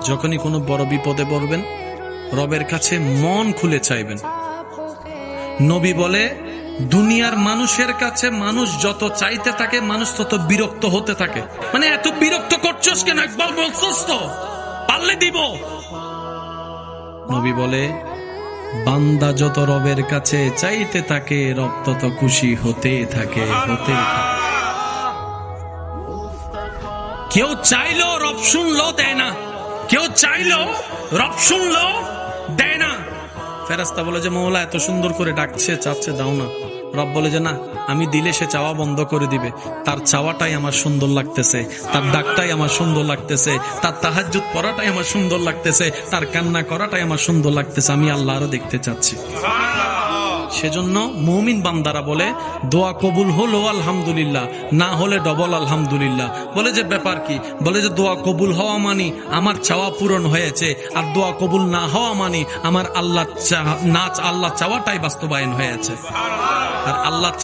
যখনই কোনো বড় বিপদে পড়বেন রবের কাছে মন খুলে চাইবেন। নবী বলে, দুনিয়ার মানুষের কাছে মানুষ যত চাইতে থাকে মানুষ তত বিরক্ত হতে থাকে। মানে এত বিরক্ত করছস কেন, একবার বলছস তো, পারলে দিব। নবী বলে, বান্দা যত রবের কাছে চাইতে থাকে রব তত খুশি হতে থাকে। কেউ চাইলো রব শুনলো দেয় না, কেউ চাইলো রব শুনলো দেয় না। ফেরেশতা বলে যে মওলা এত সুন্দর করে ডাকছে, চাচ্ছে, দাও না। রব বলে যে না, আমি দিলে সে চাওয়া বন্ধ করে দিবে। তার চাওয়াটাই আমার সুন্দর লাগতেছে, তার ডাকটাই আমার সুন্দর লাগতেছে, তার তাহাজ্জুদ পড়াটাই আমার সুন্দর লাগতেছে, তার কান্না করাটাই আমার সুন্দর লাগতেছে। আমি আল্লাহ আরো দেখতে চাচ্ছি। সেজন্য মুমিন বান্দারা বলে, দোয়া কবুল হলো আলহামদুলিল্লাহ, না হলে ডবল আলহামদুলিল্লাহ। বলে যে ব্যাপার কি? বলে যে দোয়া কবুল হওয়া মানি আমার চাওয়া পূরণ হয়েছে, আর দোয়া কবুল না হওয়া মানি আমার আল্লাহ চাওয়াটাই বাস্তবায়ন হয়েছে। আর আল্লাহ